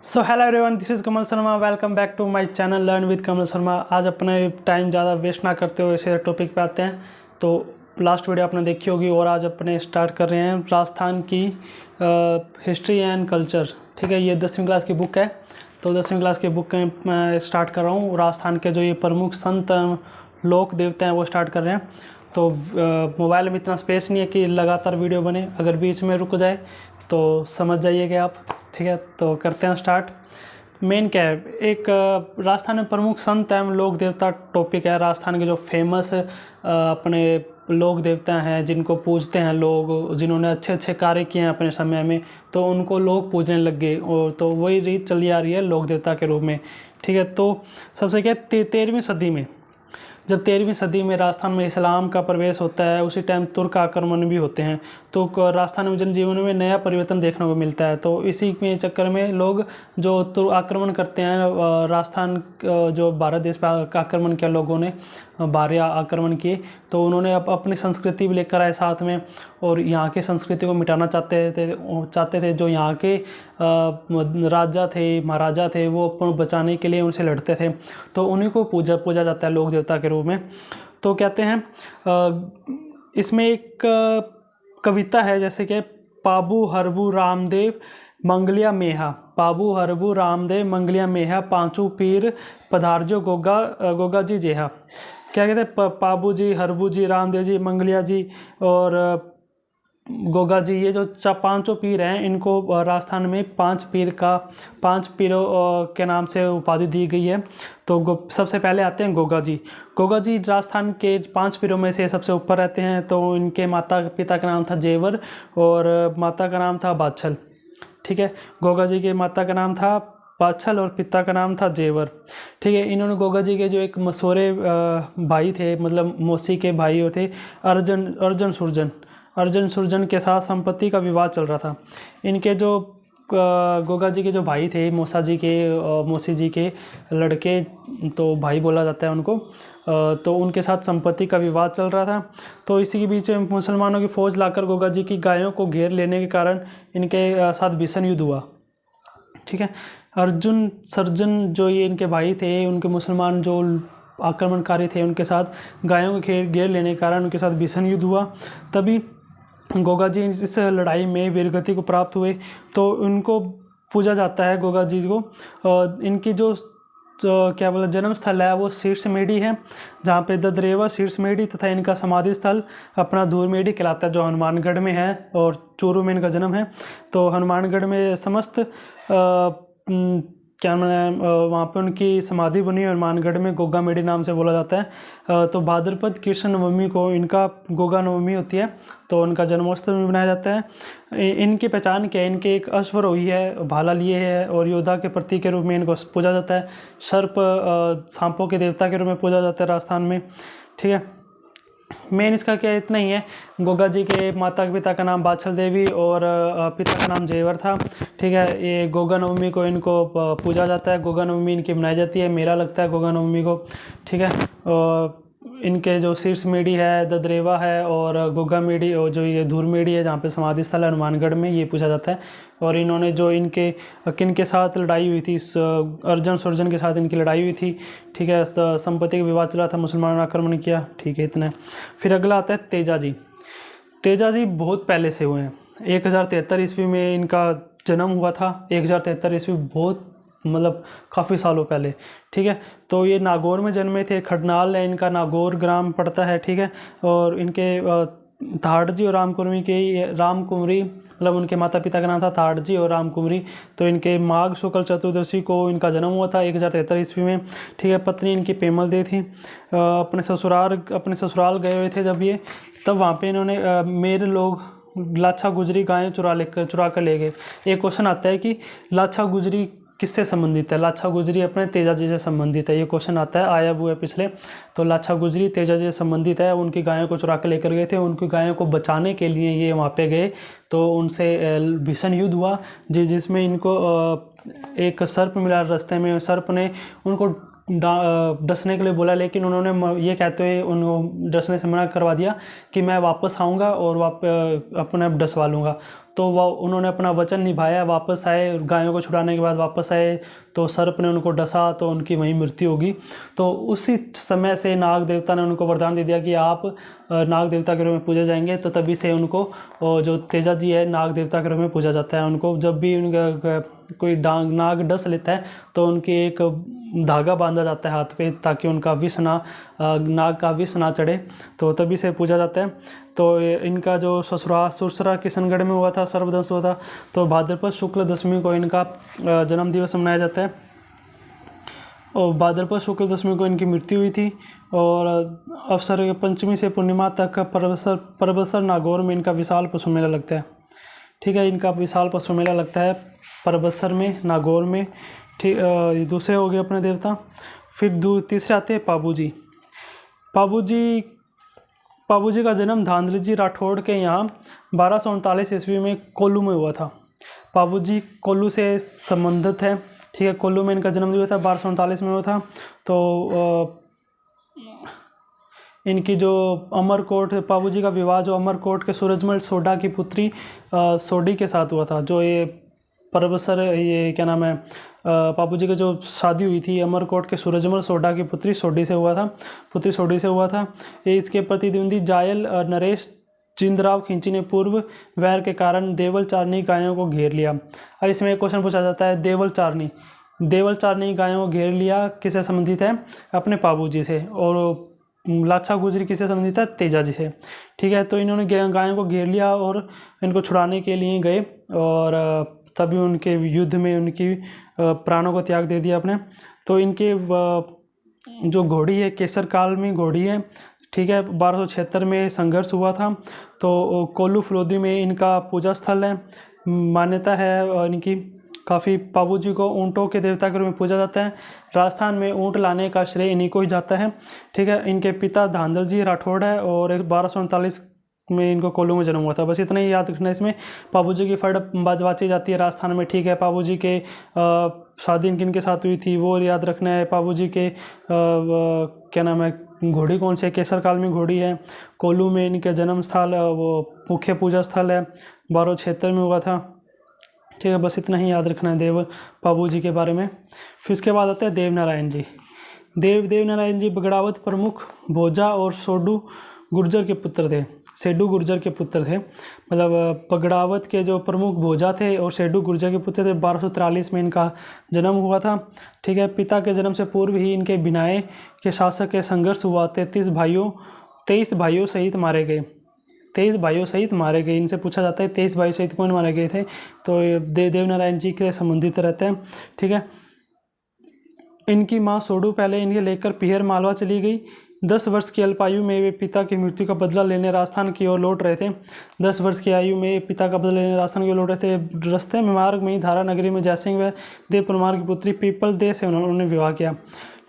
So hello everyone, this is Kamal Sharma. Welcome back to my channel learn with Kamal Sharma. आज अपने time ज़्यादा waste ना करते हुए सीधे टॉपिक पे आते हैं। तो लास्ट वीडियो आपने देखी होगी और आज अपने स्टार्ट कर रहे हैं राजस्थान की हिस्ट्री एंड कल्चर। ठीक है, ये 10वीं क्लास की बुक है। तो 10वीं क्लास की बुक मैं स्टार्ट कर रहा हूँ। राजस्थान के जो ये प्रमुख संत लोक देवता हैं वो स्टार्ट कर रहे हैं। तो मोबाइल में इतना स्पेस नहीं है कि लगातार वीडियो बने। अगर बीच में रुक जाए तो समझ जाइएगा आप। ठीक है, तो करते हैं स्टार्ट। मेन क्या है, एक राजस्थान में प्रमुख संत एवं लोक देवता टॉपिक है। राजस्थान के जो फेमस अपने लोक देवता हैं जिनको पूजते हैं लोग, जिन्होंने अच्छे अच्छे कार्य किए हैं अपने समय में, तो उनको लोग पूजने लग गए। और तो वही रीत चली आ रही है लोक देवता के रूप में। ठीक है, तो सबसे क्या 13वीं सदी में, जब 13वीं सदी में राजस्थान में इस्लाम का प्रवेश होता है, उसी टाइम तुर्क आक्रमण भी होते हैं। तो राजस्थान में जनजीवन में नया परिवर्तन देखने को मिलता है। तो इसी के चक्कर में लोग जो तुर्क आक्रमण करते हैं, राजस्थान जो भारत देश पर आक्रमण किया लोगों ने, भारी आक्रमण किए, तो उन्होंने अपनी संस्कृति भी लेकर आए साथ में, और यहाँ की संस्कृति को मिटाना चाहते थे। जो यहाँ के राजा थे, महाराजा थे, वो अपन बचाने के लिए उनसे लड़ते थे। तो उन्हीं को पूजा जाता है लोक देवता के रूप में। तो कहते हैं इसमें एक कविता है, जैसे कि पाबू हरबू रामदेव मंगलिया मेहा, पाबू हरबू रामदेव मंगलिया मेहा, पांचू पीर पधारजो गोगा जी जेहा। क्या कहते हैं, पाबू जी, हरबू जी, रामदेव जी, मंगलिया जी और गोगा जी, ये जो पांचों पीर हैं, इनको राजस्थान में पांच पीरों के नाम से उपाधि दी गई है। तो सबसे पहले आते हैं गोगा जी। गोगा जी राजस्थान के 5 पीरों में से सबसे ऊपर रहते हैं। तो इनके माता पिता का नाम था जेवर और माता का नाम था बाछल। ठीक है, गोगा जी के माता का नाम था बाछल और पिता का नाम था जेवर। ठीक है, इन्होंने गोगा जी के जो एक मसोरे भाई थे, मतलब मौसी के भाई थे, अर्जुन सुरजन के साथ संपत्ति का विवाद चल रहा था। इनके जो गोगा जी के जो भाई थे, मौसी जी के लड़के, तो भाई बोला जाता है उनको, तो उनके साथ संपत्ति का विवाद चल रहा था। तो इसी के बीच में मुसलमानों की फ़ौज लाकर गोगा जी की गायों को घेर लेने के कारण इनके साथ भीषण युद्ध हुआ। ठीक है, अर्जुन सर्जन जो ये इनके भाई थे, उनके मुसलमान जो आक्रमणकारी थे, उनके साथ गायों को घेर लेने के कारण उनके साथ भीषण युद्ध हुआ। तभी गोगा जी इस लड़ाई में वीरगति को प्राप्त हुए। तो उनको पूजा जाता है गोगा जी को। इनकी जो क्या बोला जन्म स्थल है वो शीर्षमेढ़ी है, जहाँ पे ददरेवा शीर्षमेढ़ी तथा इनका समाधि स्थल अपना दूरमेढ़ी कहलाता है, जो हनुमानगढ़ में है, और चूरू में इनका जन्म है। तो हनुमानगढ़ में समस्त क्या नाम वहाँ पे उनकी समाधि बनी है। हनुमानगढ़ में गोगा मेढ़ी नाम से बोला जाता है। तो भाद्रपद कृष्ण नवमी को इनका गोगा नवमी होती है, तो उनका जन्मोत्सव भी मनाया जाता है। इनकी पहचान क्या है, इनके एक अश्वरोही है, भाला लिए है, और योद्धा के प्रतीक के रूप में इनको पूजा जाता है। सर्प सांपों के देवता के रूप में पूजा जाता है राजस्थान में। ठीक है, मेन इसका क्या इतना ही है। गोगा जी के माता पिता का नाम बाछल देवी और पिता का नाम जेवर था। ठीक है, ये गोगा नवमी को इनको पूजा जाता है। गोगा नवमी इनकी मनाई जाती है, मेला लगता है गोगा नवमी को। ठीक है, और इनके जो शीर्ष मेढ़ी है, ददरेवा है, और गोगा मेढ़ी, और जो ये धूर मेढ़ी है जहाँ पे समाधि स्थल है हनुमानगढ़ में, ये पूछा जाता है। और इन्होंने जो किन के साथ लड़ाई हुई थी, अर्जुन सुरजन के साथ इनकी लड़ाई हुई थी। ठीक है, संपत्ति का विवाद चला था, मुसलमानों ने आक्रमण किया। ठीक है, इतना। फिर अगला आता है तेजा जी। तेजा जी बहुत पहले से हुए हैं। 1073 ईस्वी में इनका जन्म हुआ था। 1073 ईस्वी बहुत मतलब काफ़ी सालों पहले। ठीक है, तो ये नागौर में जन्मे थे। खडनाल है इनका, नागौर ग्राम पड़ता है। ठीक है, और इनके थाड़जी और रामकुमरी, मतलब उनके माता पिता का नाम था थाड़जी और रामकुमरी। तो इनके माघ शुक्ल चतुर्दशी को इनका जन्म हुआ था 1073 ईस्वी में। ठीक है, पत्नी इनकी पेमल दे थी। अपने ससुराल गए हुए थे जब ये, तब वहाँ पे इन्होंने मेरे लोग लाछा गुजरी गायें चुरा कर ले गए। एक क्वेश्चन आता है कि लाछा गुजरी किससे संबंधित है। लाछा गुजरी अपने तेजा जी से संबंधित है, ये क्वेश्चन आता है, आया हुआ है पिछले। तो लाछा गुजरी तेजा जी से संबंधित है। उनकी गायों को चुरा कर लेकर गए थे, उनकी गायों को बचाने के लिए ये वहाँ पे गए। तो उनसे भीषण युद्ध हुआ, जिसमें इनको एक सर्प मिला रास्ते में। सर्प ने उनको डसने के लिए बोला, लेकिन उन्होंने ये कहते हुए उनको डसने से मना करवा दिया कि मैं वापस आऊँगा और अपने डसवा लूँगा। तो वह उन्होंने अपना वचन निभाया, वापस आए, गायों को छुड़ाने के बाद वापस आए तो सर्प ने उनको डसा तो उनकी वहीं मृत्यु होगी। तो उसी समय से नाग देवता ने उनको वरदान दे दिया कि आप नाग देवता के रूप में पूजे जाएंगे। तो तभी से उनको जो तेजा जी है नाग देवता के रूप में पूजा जाता है। उनको जब भी उनका कोई नाग डस लेता है तो उनकी एक धागा बांधा जाता है हाथ पे, ताकि उनका विष नाग का विष ना चढ़े, तो तभी से पूजा जाता है। तो इनका जो सुरसरा किशनगढ़ में हुआ था, सर्पदंश हुआ था, तो भाद्रपद शुक्ल दशमी को इनका जन्म दिवस मनाया जाता है। और भाद्रपद शुक्ल दशमी को इनकी मृत्यु हुई थी। और अवसर पंचमी से पूर्णिमा तक परबसर नागौर में इनका विशाल पशु मेला लगता है। ठीक है, इनका विशाल पशु मेला लगता है परबसर में, नागौर में। ठीक, दूसरे हो गए अपने देवता। फिर तीसरे आते हैं पाबूजी। पाबूजी का जन्म धांधलीजी राठौड़ के यहाँ 1239 ईस्वी में कोल्लू में हुआ था। पाबूजी कोल्लू से संबंधित है। ठीक है, कोल्लू में इनका जन्म हुआ था, 1239 में हुआ था। तो इनकी जो अमरकोट, पाबूजी का विवाह जो अमरकोट के सूरजमल सोडा की पुत्री सोडी के साथ हुआ था। जो ये परबसर, ये क्या नाम है, पाबूजी की जो शादी हुई थी अमरकोट के सूरजमल सोडा की पुत्री सोडी से हुआ था। ये इसके प्रतिद्वंदी जायल नरेश जिंदराव खिंची ने पूर्व वैर के कारण देवल चारनी गायों को घेर लिया। अब इसमें एक क्वेश्चन पूछा जाता है, देवल चारनी गायों को घेर लिया किससे संबंधित है? अपने पाबूजी से। और लाछा गुजरी किससे संबंधित है? तेजा जी से। ठीक है, तो इन्होंने गायों को घेर लिया और इनको छुड़ाने के लिए गए, और तभी उनके युद्ध में उनकी प्राणों को त्याग दे दिया अपने। तो इनके जो घोड़ी है केसर काल में घोड़ी है। ठीक है, 1276 में संघर्ष हुआ था। तो कोल्लू फलोदी में इनका पूजा स्थल है। मान्यता है इनकी काफ़ी, पाबूजी को ऊँटों के देवता के रूप में पूजा जाता है। राजस्थान में ऊँट लाने का श्रेय इन्हीं को ही जाता है। ठीक है, इनके पिता धांधलजी राठौड़ है और 1239 में इनको कोल्लू में जन्म हुआ था। बस इतना ही याद रखना इसमें। पाबूजी की फड़ बाजवाची जाती है राजस्थान में। ठीक है, पाबूजी के शादी किन के साथ हुई थी वो याद रखना है। पाबूजी के क्या नाम है, घोड़ी कौन से, केसर काल में घोड़ी है। कोल्लू में इनके जन्म स्थल, वो मुख्य पूजा स्थल है, 1276 में हुआ था। ठीक है, बस इतना ही याद रखना है पाबूजी के बारे में। फिर उसके बाद आते हैं देवनारायण जी। देवनारायण जी बगड़ावत प्रमुख भोजा और सोडू गुर्जर के पुत्र थे। मतलब बगड़ावत के जो प्रमुख भोजा थे और सेडू गुर्जर के पुत्र थे। 1243 में इनका जन्म हुआ था। ठीक है, पिता के जन्म से पूर्व ही इनके बिनाए के शासक के संघर्ष हुआ। 23 भाइयों सहित मारे गए। 23 भाइयों सहित मारे गए। इनसे पूछा जाता है 23 भाइयों सहित कौन मारे गए थे, तो देवनारायण जी के संबंधित रहते हैं। ठीक है, इनकी माँ सोडू पहले इन्हें लेकर पिहर मालवा चली गई। 10 वर्ष की अल्पायु में वे पिता की मृत्यु का बदला लेने राजस्थान की ओर लौट रहे थे। 10 वर्ष की आयु में पिता का बदला लेने राजस्थान की ओर लौट रहे थे। रास्ते में मार्ग में ही धारा नगरी में जयसिंह व देव परमार की पुत्री पीपल देव से उन्होंने विवाह किया।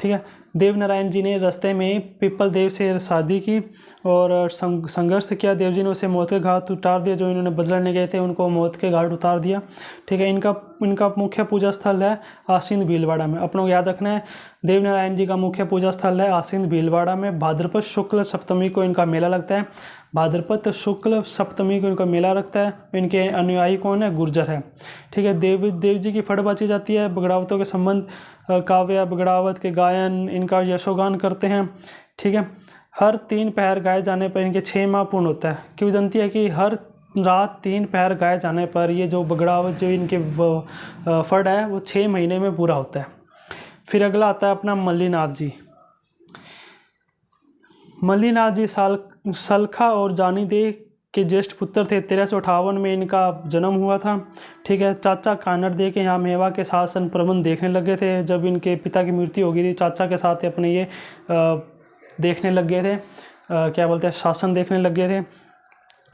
ठीक है, देवनारायण जी ने रास्ते में पीपल देव से शादी की और संघर्ष किया। देव जी ने उसे मौत के घाट उतार दिया। जो इन्होंने बदला लेने गए थे उनको मौत के घाट उतार दिया। ठीक है, इनका मुख्य पूजा स्थल है आसीन भीलवाड़ा में। अपनों को याद रखना है, देवनारायण जी का मुख्य पूजा स्थल है आसीन भीलवाड़ा में। भाद्रपद शुक्ल सप्तमी को इनका मेला लगता है। भाद्रपद शुक्ल सप्तमी को इनका मेला रखता है। इनके अनुयायी कौन है? गुर्जर है। ठीक है, देव जी की फड़ बाची जाती है। बगड़ावतों के संबंध काव्य बगड़ावत के गायन इनका यशोगान करते हैं। ठीक है, हर 3 पहर गाए जाने पर इनके 6 माह पूर्ण होता है। की विदंती है कि हर रात 3 पहर गाए जाने पर ये जो बगड़ावत जो इनके फड़ है वो 6 महीने में पूरा होता है। फिर अगला आता है अपना मल्लीनाथ जी सलखा और जानी दे के ज्येष्ठ पुत्र थे। 1358 में इनका जन्म हुआ था। ठीक है, चाचा कानड़ दे के यहाँ मेवा के शासन प्रबंध देखने लगे थे। जब इनके पिता की मृत्यु हो गई थी, चाचा के साथ अपने ये देखने लग गए थे, क्या बोलते हैं, शासन देखने लग गए थे।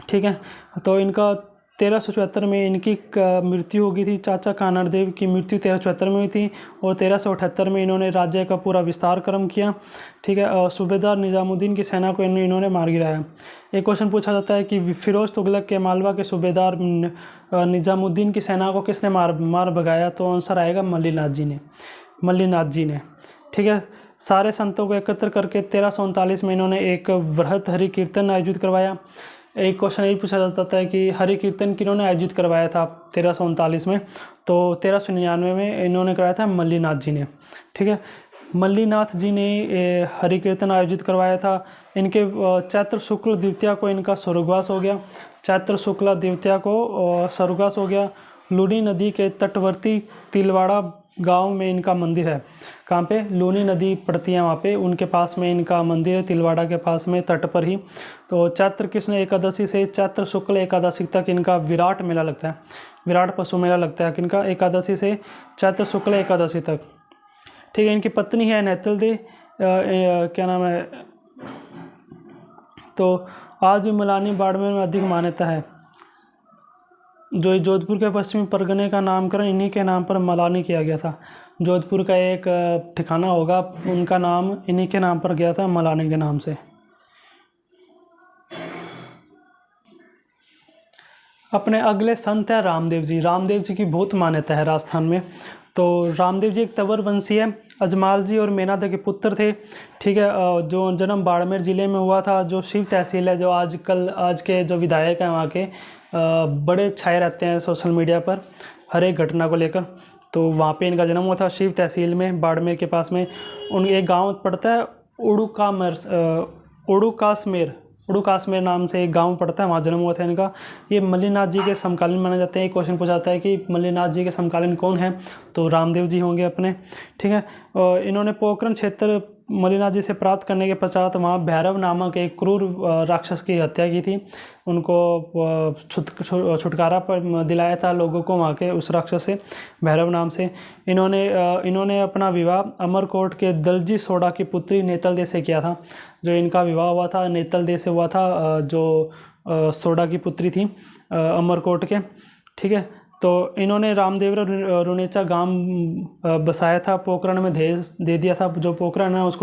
ठीक है, तो इनका 1374 में इनकी मृत्यु हो गई थी। चाचा कानड़ देव की मृत्यु 1374 में हुई थी और 1378 में इन्होंने राज्य का पूरा विस्तार क्रम किया। ठीक है, और सूबेदार निजामुद्दीन की सेना को इन्होंने मार गिराया। एक क्वेश्चन पूछा जाता है कि फिरोज तुगलक के मालवा के सूबेदार निजामुद्दीन की सेना को किसने मार भगाया, तो आंसर आएगा मल्लीनाथ जी ने। ठीक है, सारे संतों को एकत्र करके 1339 में इन्होंने एक वृहत हरि कीर्तन आयोजित करवाया। एक क्वेश्चन ये पूछा जाता है कि हरि कीर्तन किन्होंने आयोजित करवाया था 1339 में, तो 1399 में इन्होंने कराया था मल्लीनाथ जी ने। ठीक है, मल्लीनाथ जी ने हरि कीर्तन आयोजित करवाया था। इनके चैत्र शुक्ल द्वितीया को इनका स्वर्गवास हो गया। चैत्र शुक्ला द्वितीया को स्वर्गवास हो गया। लूनी नदी के तटवर्ती तिलवाड़ा गांव में इनका मंदिर है। कहाँ पे? लूनी नदी पड़ती है वहाँ पे, उनके पास में इनका मंदिर है, तिलवाड़ा के पास में, तट पर ही। तो चैत्र कृष्ण एकादशी से चैत्र शुक्ल एकादशी तक इनका विराट मेला लगता है, विराट पशु मेला लगता है किनका? एकादशी से चैत्र शुक्ल एकादशी तक। ठीक है, इनकी पत्नी है नेतल दे, क्या नाम है, तो आज भी मलानी बाड़मेर में अधिक मान्यता है। जो जोधपुर के पश्चिमी परगने का नामकरण इन्हीं के नाम पर मलानी किया गया था। जोधपुर का एक ठिकाना होगा, उनका नाम इन्हीं के नाम पर गया था, मलानी के नाम से। अपने अगले संत है रामदेव जी। रामदेव जी की बहुत मान्यता है राजस्थान में। तो रामदेव जी एक तंवर वंशी है, अजमाल जी और मेनादा के पुत्र थे। ठीक है, जो जन्म बाड़मेर ज़िले में हुआ था, जो शिव तहसील है, जो आज के जो विधायक हैं वहाँ के बड़े छाए रहते हैं सोशल मीडिया पर हर एक घटना को लेकर। तो वहाँ पे इनका जन्म हुआ था, शिव तहसील में, बाड़मेर के पास में। एक गांव पड़ता है उड़ूकासमेर नाम से एक गांव पड़ता है, वहाँ जन्म हुआ था इनका। ये मल्लीनाथ जी के समकालीन माने जाते हैं। एक क्वेश्चन पूछा जाता है कि मल्लीनाथ जी के समकालीन कौन है, तो रामदेव जी होंगे अपने। ठीक है, इन्होंने पोखरण क्षेत्र मल्लीनाथ जी से प्राप्त करने के पश्चात वहाँ भैरव नामक एक क्रूर राक्षस की हत्या की थी। उनको छुटकारा पर दिलाया था लोगों को वहाँ के उस राक्षस से, भैरव नाम से। इन्होंने अपना विवाह अमरकोट के दलजी सोडा की पुत्री नेतल दे से किया था। जो इनका विवाह हुआ था नेतल दे से हुआ था, जो सोडा की पुत्री थी अमरकोट के। ठीक है, तो इन्होंने रामदेवरा रुनेचा गांव बसाया था, पोखरण में दे दिया था। जो पोखरण है उसको